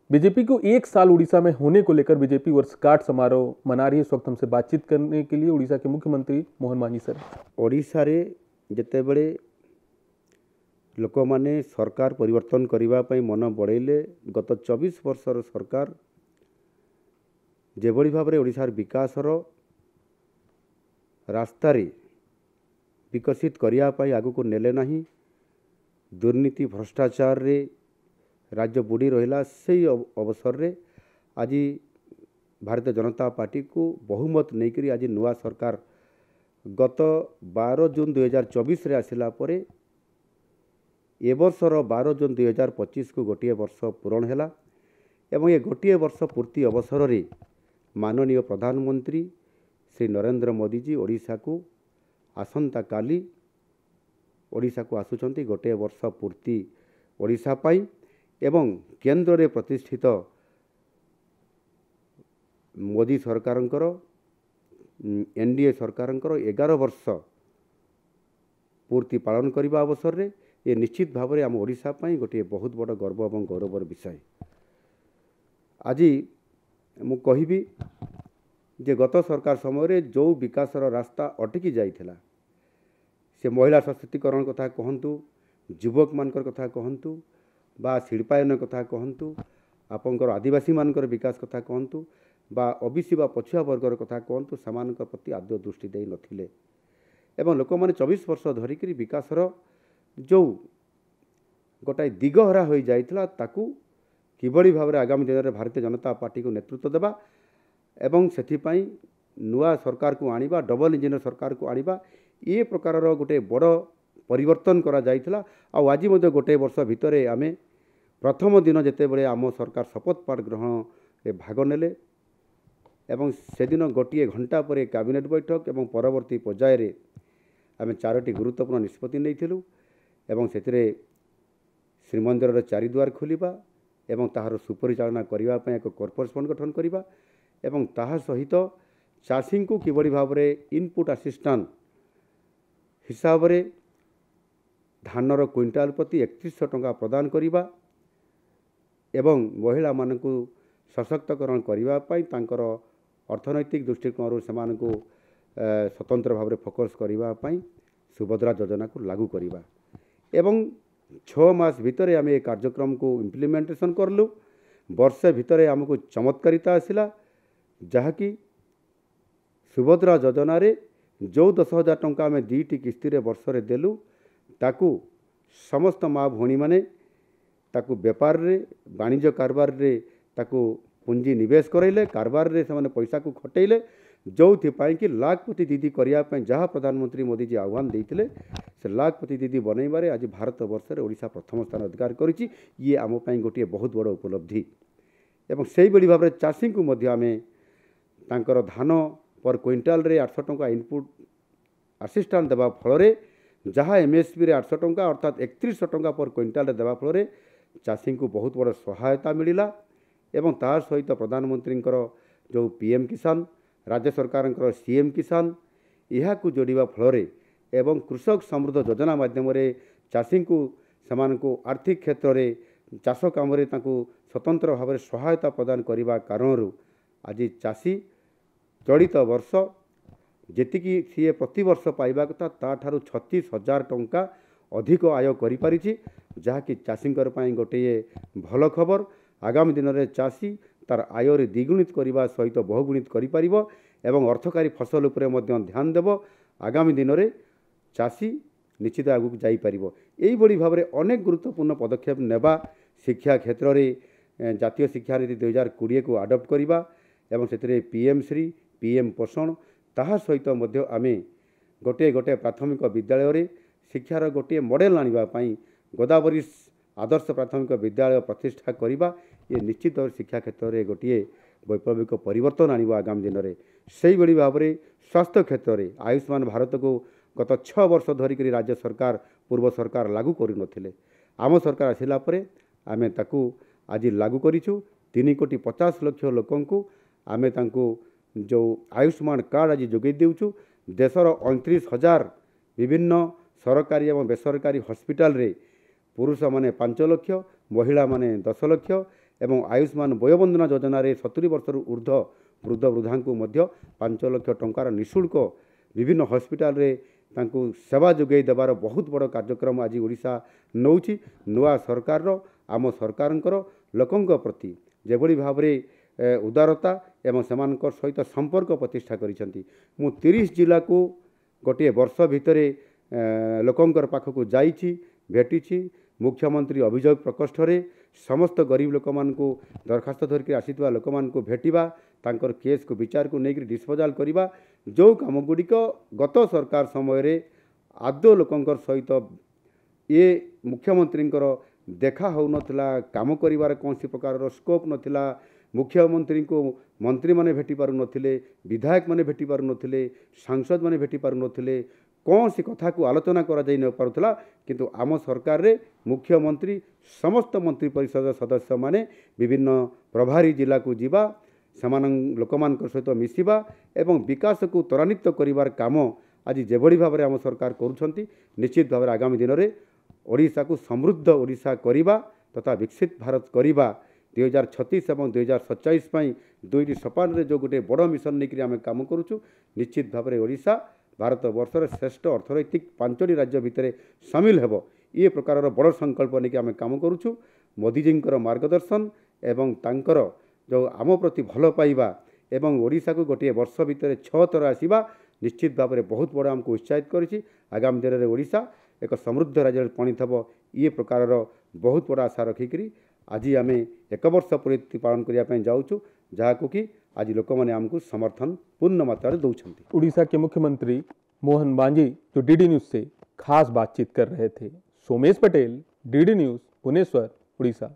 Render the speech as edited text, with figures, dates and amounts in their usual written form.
BJP को 1 साल उड़ीसा में होने को लेकर बीजेपी वर्षगांठ समारोह मना रही है। इस वक्त हमसे बातचीत करने के लिए उड़ीसा के मुख्यमंत्री मोहन मांझी सर। ओडिशा रे जेतेबेले लोक माने सरकार परिवर्तन करिबा पई मन बढ़ेले गत 24 वर्षर सरकार जेभली भाव में ओडिशार विकासर रास्ता रे विकसित करिया पई आगु को नेले नहीं। दुर्नीति भ्रष्टाचार रे राज्य बुड़ी रहिला से अवसर रे आज भारतीय जनता पार्टी को बहुमत नहीं करी आज नुआ सरकार गत 12 जून 2024 रे आसिला परे ए वर्षर 12 जून 2025 को गोटे वर्ष पूरण हैला एवं ये गोटे वर्ष पूर्ति अवसर रे माननीय प्रधानमंत्री श्री नरेंद्र मोदी जी ओडिशा को आसंता काली ओडिशा को आसुचंती गोटे वर्ष पूर्ति ओडिशा पाई एवं केंद्र रे प्रतिष्ठित मोदी सरकारंकर एनडीए सरकारंकर 11 वर्ष पूर्ति पालन करने अवसर रे ये निश्चित भाव में आम ओडिशा पाई गोटे बहुत बड़ गर्व और गौरवर विषय। आज मु कहिबी जे गत सरकार समय रे जो विकासर रास्ता अटकी जाइथिला से महिला सशक्तिकरण कथा कहंतु, युवक मानकर कथा कहंतु बा शिल्पायन कथा कहंतु, आपंकर आदिवासी मानकर विकास कथा कहंतु बा ओबीसी बा पछुआ वर्गर कथा कहंतु, सामानक प्रति आद्य दृष्टि देई नथिले एवं लोक माने 24 वर्ष धरिकरी विकासर जो गोटाए दिगहरा हो जाइथिला ताकू किबड़ी भाव में आगामी दिन में भारतीय जनता पार्टी को नेतृत्व देवा एवं सेथिपाई नुआ सरकार को आनिबा डबल इंजिन सरकार को आनिबा ये प्रकार गोटे बड़ परिवर्तन करा जाइथिला। आ आज मध्य गोटे वर्ष भितर आमे प्रथम दिन जेते बळे आम सरकार शपथ पाठ ग्रहण रे भाग नेले एवं से दिन गोटे घंटा पर कैबिनेट बैठक एवं परवर्ती पर्याय रे आमे 4टी गुरुत्वपूर्ण निष्पत्ति नैथिलु एवं सेतिरे श्रीमंदिर चारिद्वार खोलिबा एवं ताहार सुपरिचालना करिबा पय एक कॉर्पोरेट फंड गठन करिबा एवं ताहा सहित चाषी को किबड़ी भाव में इनपुट असिस्टेंट हिसाब रे धानर क्विंटाल प्रति 3100 टंका प्रदान करिबा एवं महिला मानकु सशक्तकरण करिबा पय तांकर अर्थनैतिक दृष्टिकोण से स्वतंत्र भाव में फोकस करिबा पय सुभद्रा योजना को लागू करिबा एवं 6 मास भितर आम ये कार्यक्रम को इम्प्लीमेंटेशन करलु। वर्षे भितर आमको चमत्कारिता आसिला जहाँकि सुभद्रा योजना रे जो 10,000 टंका आम 2टी किस्ती रे वर्ष रे देलु ताकू समस्त माँ भौणी माने ताकू व्यापार रे वाणिज्य कारबार रे ताकू पूंजी निवेश करैले कारबार रे से पैसा को खटेले जो कि लाखपति दीदी करने जहाँ प्रधानमंत्री मोदी जी आह्वान देते से लाखपति दीदी बनइबारे आज भारत वर्ष रे ओडिशा प्रथम स्थान अधिकार करिछि। ये आम पई गोटे बहुत बड़ उपलब्धि एवं से भाव में चाषी को मध्य आमे तांकर धान पर क्विंटाल रे 800 टंका इनपुट असिस्टेंट देवा फल रे जहाँ एमएसपी रे 800 टंका अर्थात 3100 टंका पर क्विंटाल देवा फल रे चाषी को बहुत बड़ सहायता मिलिला एवं तार सहित प्रधानमंत्री जो पीएम किसान राज्य सरकार सीएम किसान यह को जोड़िबा फल एवं कृषक समृद्ध योजना माध्यम चाषी को समान को आर्थिक क्षेत्र में चाष काम स्वतंत्र भाव में सहायता प्रदान करने कारण आज चाषी चलित वर्ष जी सी प्रति वर्ष पाइबा कथा ताठारु 36,000 टंका अधिक आय करि जहाँकि चाषी गोटे भल खबर। आगामी दिन में चाषी तार आय रे द्विगुणित करने सहित बहुगुणित करिपारिबो एवं अर्थकारी फसल उपरे मध्य ध्यान देव। आगामी दिन में चाषी निश्चित आगु जाई परिबो। एई बड़ी भाव में अनेक गुरुत्वपूर्ण पदक्षेप नेबा शिक्षा क्षेत्र में जातीय शिक्षा नीति 2020 को आडप्ट करवा एवं से पीएम श्री पीएम पोषण ताहा सहित मध्य आमे गोटे गोटे प्राथमिक विद्यालय रे शिक्षार गोटे मॉडल आनिबा पई गोदावरी आदर्श प्राथमिक विद्यालय प्रतिष्ठा करवा ये निश्चित शिक्षा क्षेत्र में गोटे वैप्लविक परिवर्तन आनिबा आगामी दिन में। से बड़ी भाव में स्वास्थ्य क्षेत्र में आयुष्मान भारत को गत 6 वर्ष धरिक राज्य सरकार पूर्व सरकार लागू कर आम सरकार आसिला परे आमे ताकू आज लागू करिछु। 3,50,00,000 लोकंकु आमे तांकु जो आयुष्मान कार्ड आज जोगे देउछु। देशर 29,000 विभिन्न सरकारी और बेसरकारी हॉस्पिटल रे पुरुष माने 5 लाख महिला माने 10 लाख एवं आयुष्मान वयोबंधना योजना 70 वर्ष ऊर्ध्व वृद्ध वृद्धा को 5 लाख टंकार निःशुल्क विभिन्न हॉस्पिटल रे तांको सेवा जोगई देवार बहुत बड़ कार्यक्रम आज ओडिशा नौची नुआ सरकार आम सरकारंकर लोकंक प्रति जेभली भाव उदारता एवं सेमानकर सहित संपर्क प्रतिष्ठा करिसेंती। मु 30 जिला को गोटे वर्ष भितर लोकंकर पाखक जाइछि भेटिछि। मुख्यमंत्री अभियोग प्रकोष्ठ रे समस्त गरीब लोक मान को दरखास्त धरिक आसीथिबा लोक मान को भेटिबा तांकर केस को विचार को लेकर डिस्पोजाल करवा जो काम गुड़िक गत सरकार समय रे आदौ लोकंकर सहित ये मुख्यमंत्री देखा हो नथिला काम करिवार कौन प्रकार स्कोप नथिला। मुख्यमंत्री को मंत्री माने भेटी पारु नथिले विधायक माने भेटी पारु नथिले सांसद माने भेटी पारु नथिले कौन सी कथा को आलोचना करा जाई न पारुथला किंतु आम सरकार रे मुख्यमंत्री समस्त मंत्री परिषद सदस्य माने विभिन्न प्रभारी जिला को जीवा समान लोकमान सहित मिसिबा एवं विकास को त्वरान्वित करिवार काम आज जेभली भाव आम सरकार करुछंती निश्चित भाव आगामी दिन में ओडिशा को समृद्ध ओडिशा करिबा तथा विकसित भारत करिबा 2036 और 2047 पाई दुईटी सोपान रे जो गोटे बड़ मिशन नहीं आम काम करुचु निश्चित भाव ओडिशा भारत वर्षर श्रेष्ठ अर्थनैतिक 5टी राज्य भितर सामिल हेब ये प्रकार बड़ संकल्प नहीं आम काम करुचु। मोदीजींकर मार्गदर्शन एवं तांकर जो आम प्रति भल पाइबा एवं ओडिशा को गोटे वर्ष भितर 6 थर आसीबा निश्चित भाव में बहुत बड़ आमको उत्साहित करिछि। आगामी दिन में ओडिशा एक समृद्ध राज्य परिणत हेब ये प्रकार बहुत बड़ा आशा रखिक आज आम 1 वर्ष पूर्ति पालन करने जाऊँ जहाँ कि आज लोक मैंने आमको समर्थन पूर्ण मात्रा दौरान। उड़ीसा के मुख्यमंत्री मोहन मांझी जो डीडी न्यूज से खास बातचीत कर रहे थे। Somesh Patel, DD News, Bhubaneswar, Orissa.